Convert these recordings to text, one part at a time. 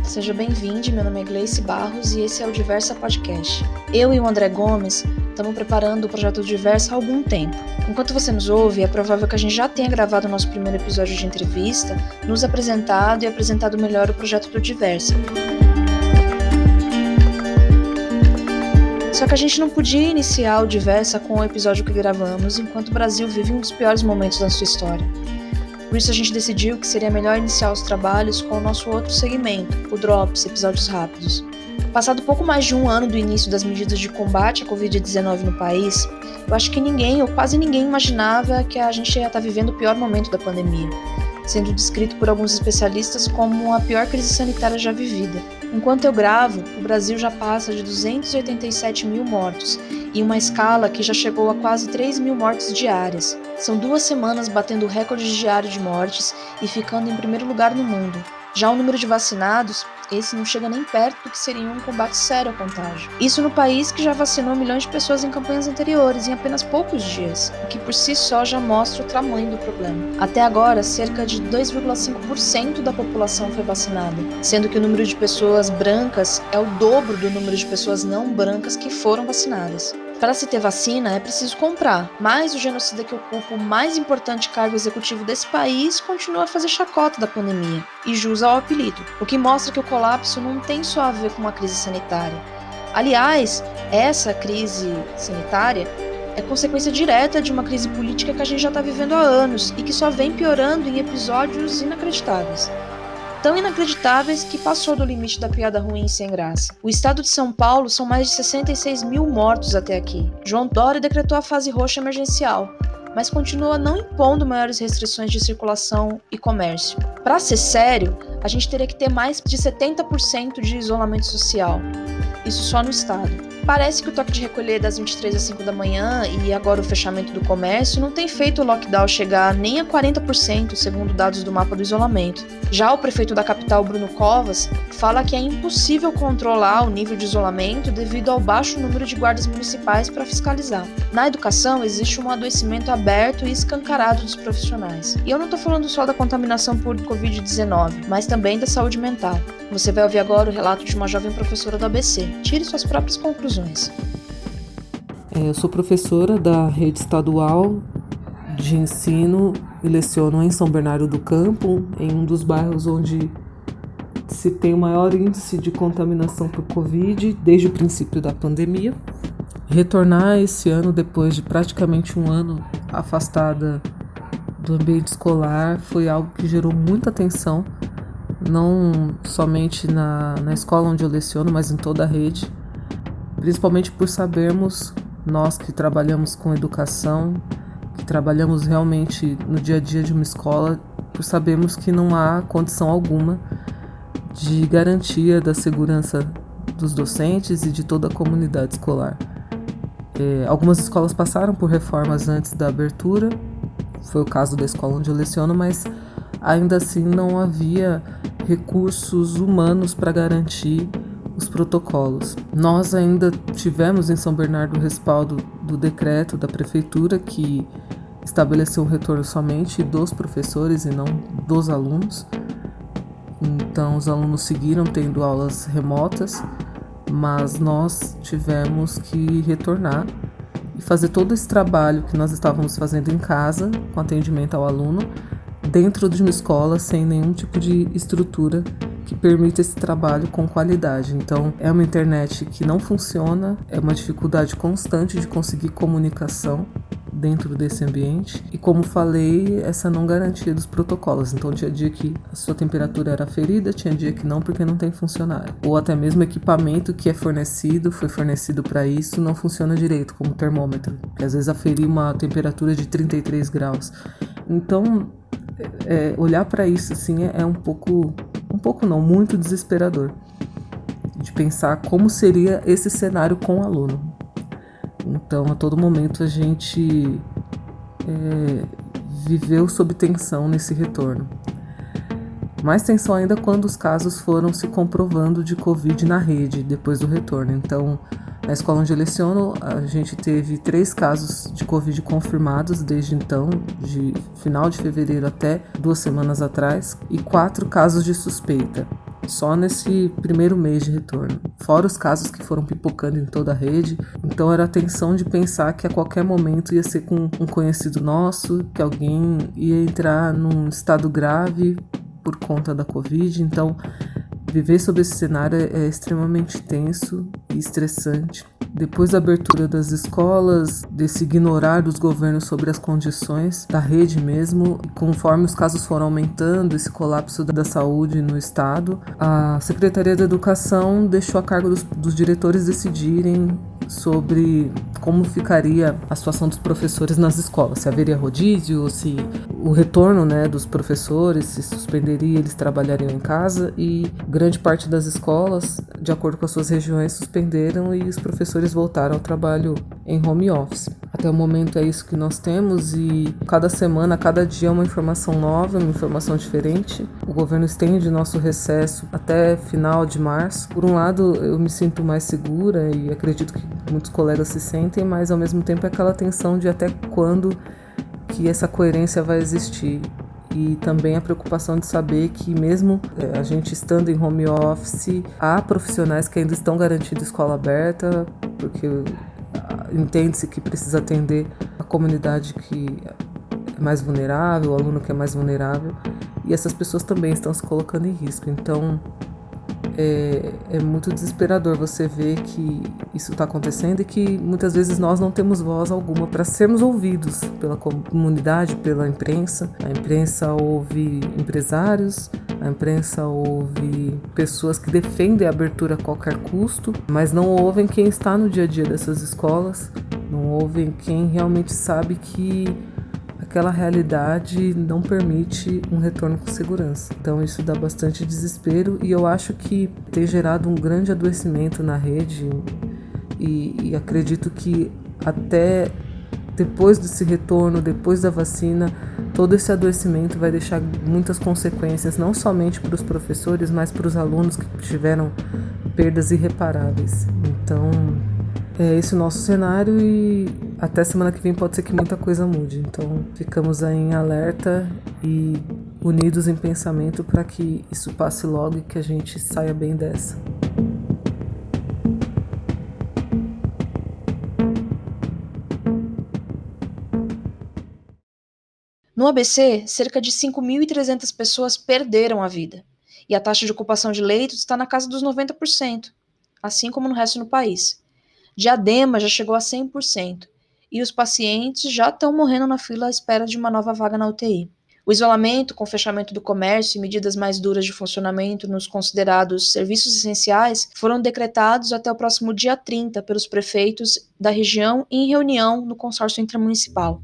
seja bem-vindo, meu nome é Gleice Barros e esse é o Diversa Podcast. Eu e o André Gomes estamos preparando o projeto do Diversa há algum tempo. Enquanto você nos ouve, é provável que a gente já tenha gravado o nosso primeiro episódio de entrevista, nos apresentado e apresentado melhor o projeto do Diversa. Só que a gente não podia iniciar o Diversa com o episódio que gravamos enquanto o Brasil vive um dos piores momentos da sua história. Por isso a gente decidiu que seria melhor iniciar os trabalhos com o nosso outro segmento, o Drops, episódios rápidos. Passado pouco mais de um ano do início das medidas de combate à Covid-19 no país, eu acho que ninguém ou quase ninguém imaginava que a gente ia estar vivendo o pior momento da pandemia, sendo descrito por alguns especialistas como a pior crise sanitária já vivida. Enquanto eu gravo, o Brasil já passa de 287 mil mortos, em uma escala que já chegou a quase 3 mil mortes diárias. São 2 semanas batendo o recorde diário de mortes e ficando em primeiro lugar no mundo. Já o número de vacinados, esse não chega nem perto do que seria um combate sério ao contágio. Isso no país que já vacinou milhões de pessoas em campanhas anteriores, em apenas poucos dias, o que por si só já mostra o tamanho do problema. Até agora, cerca de 2,5% da população foi vacinada, sendo que o número de pessoas brancas é o dobro do número de pessoas não brancas que foram vacinadas. Para se ter vacina, é preciso comprar, mas o genocida que ocupa o mais importante cargo executivo desse país continua a fazer chacota da pandemia e jus ao apelido, o que mostra que o colapso não tem só a ver com uma crise sanitária. Aliás, essa crise sanitária é consequência direta de uma crise política que a gente já está vivendo há anos e que só vem piorando em episódios inacreditáveis. Tão inacreditáveis que passou do limite da piada ruim e sem graça. O estado de São Paulo são mais de 66 mil mortos até aqui. João Dória decretou a fase roxa emergencial, mas continua não impondo maiores restrições de circulação e comércio. Para ser sério, a gente teria que ter mais de 70% de isolamento social. Isso só no estado. Parece que o toque de recolher das 23 às 5 da manhã e agora o fechamento do comércio não tem feito o lockdown chegar nem a 40%, segundo dados do mapa do isolamento. Já o prefeito da capital, Bruno Covas, fala que é impossível controlar o nível de isolamento devido ao baixo número de guardas municipais para fiscalizar. Na educação, existe um adoecimento aberto e escancarado dos profissionais. E eu não estou falando só da contaminação por Covid-19, mas também da saúde mental. Você vai ouvir agora o relato de uma jovem professora do ABC. Tire suas próprias conclusões. Eu sou professora da rede estadual de ensino e leciono em São Bernardo do Campo, em um dos bairros onde se tem o maior índice de contaminação por Covid desde o princípio da pandemia. Retornar esse ano, depois de praticamente um ano afastada do ambiente escolar, foi algo que gerou muita tensão, não somente na escola onde eu leciono, mas em toda a rede, principalmente por sabermos, nós que trabalhamos com educação, que trabalhamos realmente no dia a dia de uma escola, por sabermos que não há condição alguma de garantia da segurança dos docentes e de toda a comunidade escolar. Algumas escolas passaram por reformas antes da abertura, foi o caso da escola onde eu leciono, mas ainda assim não havia recursos humanos para garantir os protocolos. Nós ainda tivemos em São Bernardo o respaldo do decreto da prefeitura que estabeleceu o retorno somente dos professores e não dos alunos. Então os alunos seguiram tendo aulas remotas, mas nós tivemos que retornar e fazer todo esse trabalho que nós estávamos fazendo em casa, com atendimento ao aluno, dentro de uma escola sem nenhum tipo de estrutura que permita esse trabalho com qualidade. Então, é uma internet que não funciona, é uma dificuldade constante de conseguir comunicação dentro desse ambiente e, como falei, essa não garantia dos protocolos. Então, tinha dia que a sua temperatura era aferida, tinha dia que não, porque não tem funcionário. Ou até mesmo equipamento que foi fornecido para isso, não funciona direito, como termômetro, que às vezes aferir uma temperatura de 33 graus. Então, olhar para isso assim é muito desesperador, de pensar como seria esse cenário com o aluno. Então, a todo momento a gente viveu sob tensão nesse retorno. Mais tensão ainda quando os casos foram se comprovando de Covid na rede depois do retorno. Então, na escola onde eu leciono, a gente teve 3 casos de Covid confirmados desde então, de final de fevereiro até 2 semanas atrás, e 4 casos de suspeita. só nesse primeiro mês de retorno, fora os casos que foram pipocando em toda a rede. Então era a tensão de pensar que a qualquer momento ia ser com um conhecido nosso, que alguém ia entrar num estado grave por conta da Covid. Então viver sob esse cenário é extremamente tenso e estressante. Depois da abertura das escolas, desse ignorar dos governos sobre as condições da rede mesmo, conforme os casos foram aumentando, esse colapso da saúde no estado, a Secretaria da Educação deixou a cargo dos diretores decidirem sobre como ficaria a situação dos professores nas escolas, se haveria rodízio, se o retorno, dos professores se suspenderia, eles trabalhariam em casa, e grande parte das escolas, de acordo com as suas regiões, suspenderam e os professores voltaram ao trabalho em home office. Até o momento é isso que nós temos, e cada semana, cada dia é uma informação nova, uma informação diferente. O governo estende nosso recesso até final de março. Por um lado, eu me sinto mais segura e acredito que muitos colegas se sentem, mas ao mesmo tempo é aquela tensão de até quando que essa coerência vai existir. E também a preocupação de saber que mesmo a gente estando em home office, há profissionais que ainda estão garantindo escola aberta, porque entende-se que precisa atender a comunidade que é mais vulnerável, o aluno que é mais vulnerável, e essas pessoas também estão se colocando em risco. Então é muito desesperador você ver que isso está acontecendo e que muitas vezes nós não temos voz alguma para sermos ouvidos pela comunidade, pela imprensa. A imprensa ouve empresários, a imprensa ouve pessoas que defendem a abertura a qualquer custo, mas não ouvem quem está no dia a dia dessas escolas, não ouvem quem realmente sabe que aquela realidade não permite um retorno com segurança. Então isso dá bastante desespero, e eu acho que tem gerado um grande adoecimento na rede, e acredito que até depois desse retorno, depois da vacina, todo esse adoecimento vai deixar muitas consequências, não somente para os professores, mas para os alunos que tiveram perdas irreparáveis. Então é esse o nosso cenário, e até semana que vem pode ser que muita coisa mude. Então ficamos aí em alerta e unidos em pensamento para que isso passe logo e que a gente saia bem dessa. No ABC, cerca de 5.300 pessoas perderam a vida, e a taxa de ocupação de leitos está na casa dos 90%, assim como no resto do país. Diadema já chegou a 100%, e os pacientes já estão morrendo na fila à espera de uma nova vaga na UTI. O isolamento, com o fechamento do comércio e medidas mais duras de funcionamento nos considerados serviços essenciais, foram decretados até o próximo dia 30 pelos prefeitos da região em reunião no consórcio intermunicipal.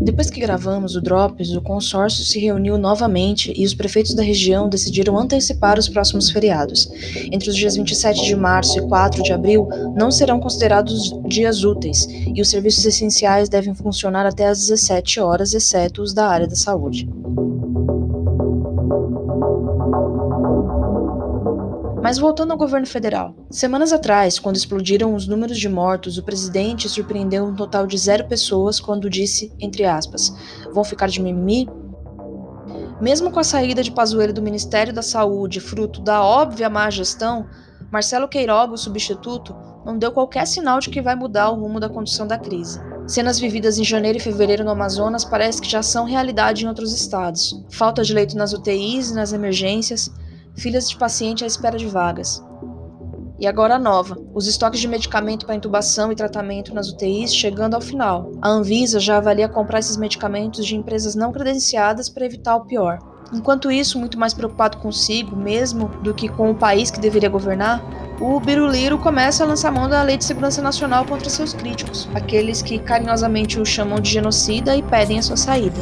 Depois que gravamos o Drops, o consórcio se reuniu novamente e os prefeitos da região decidiram antecipar os próximos feriados. Entre os dias 27 de março e 4 de abril não serão considerados dias úteis e os serviços essenciais devem funcionar até às 17 horas, exceto os da área da saúde. Mas voltando ao governo federal. Semanas atrás, quando explodiram os números de mortos, o presidente surpreendeu um total de 0 pessoas quando disse, entre aspas, vão ficar de mimimi? Mesmo com a saída de Pazuello do Ministério da Saúde, fruto da óbvia má gestão, Marcelo Queiroga, o substituto, não deu qualquer sinal de que vai mudar o rumo da condução da crise. Cenas vividas em janeiro e fevereiro no Amazonas parece que já são realidade em outros estados. Falta de leito nas UTIs e nas emergências, filas de paciente à espera de vagas. E agora a nova, os estoques de medicamento para intubação e tratamento nas UTIs chegando ao final. A Anvisa já avalia comprar esses medicamentos de empresas não credenciadas para evitar o pior. Enquanto isso, muito mais preocupado consigo mesmo do que com o país que deveria governar, o Biruliro começa a lançar mão da Lei de Segurança Nacional contra seus críticos, aqueles que carinhosamente o chamam de genocida e pedem a sua saída.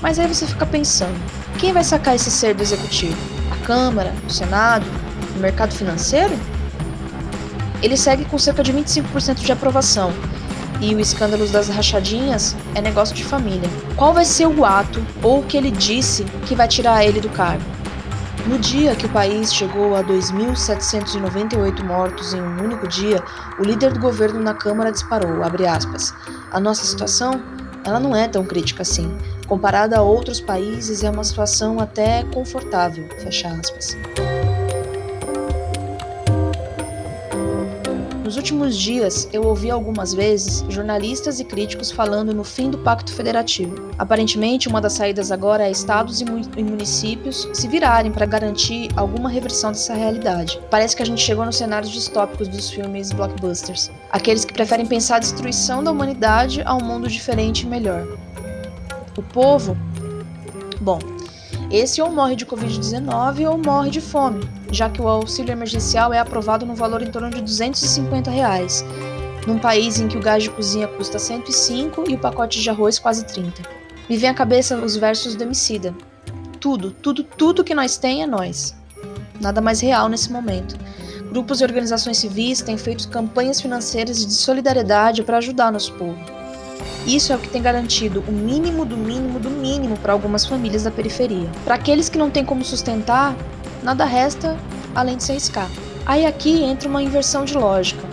Mas aí você fica pensando, quem vai sacar esse ser do executivo? A Câmara, o Senado, o mercado financeiro? Ele segue com cerca de 25% de aprovação, E o escândalo das rachadinhas é negócio de família. Qual vai ser o ato ou o que ele disse que vai tirar ele do cargo? No dia que o país chegou a 2.798 mortos em um único dia, o líder do governo na Câmara disparou, abre aspas, a nossa situação, ela não é tão crítica assim. Comparada a outros países, é uma situação até confortável, fecha aspas. Nos últimos dias, eu ouvi algumas vezes jornalistas e críticos falando no fim do Pacto Federativo. Aparentemente, uma das saídas agora é estados e municípios se virarem para garantir alguma reversão dessa realidade. Parece que a gente chegou nos cenários distópicos dos filmes blockbusters. Aqueles que preferem pensar a destruição da humanidade a um mundo diferente e melhor. O povo... Bom, esse ou morre de Covid-19 ou morre de fome, já que o auxílio emergencial é aprovado no valor em torno de R$250, num país em que o gás de cozinha custa 105 e o pacote de arroz quase 30. Me vem à cabeça os versos do Emicida. Tudo que nós tem é nós. Nada mais real nesse momento. Grupos e organizações civis têm feito campanhas financeiras de solidariedade para ajudar nosso povo. Isso é o que tem garantido o mínimo do mínimo do mínimo para algumas famílias da periferia. Para aqueles que não têm como sustentar, nada resta além de se arriscar. Aí aqui entra uma inversão de lógica.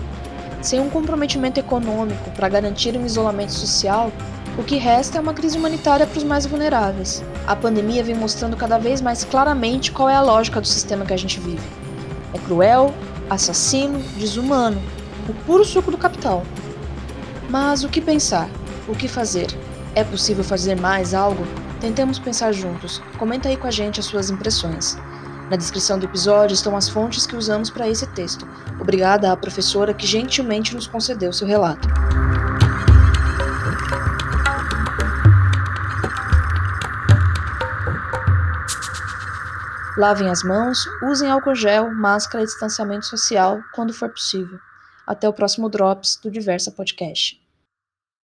Sem um comprometimento econômico para garantir um isolamento social, o que resta é uma crise humanitária para os mais vulneráveis. A pandemia vem mostrando cada vez mais claramente qual é a lógica do sistema que a gente vive. É cruel, assassino, desumano, o puro suco do capital. Mas o que pensar? O que fazer? É possível fazer mais algo? Tentemos pensar juntos. Comenta aí com a gente as suas impressões. Na descrição do episódio estão as fontes que usamos para esse texto. Obrigada à professora que gentilmente nos concedeu seu relato. Lavem as mãos, usem álcool gel, máscara e distanciamento social quando for possível. Até o próximo Drops do Diversa Podcast.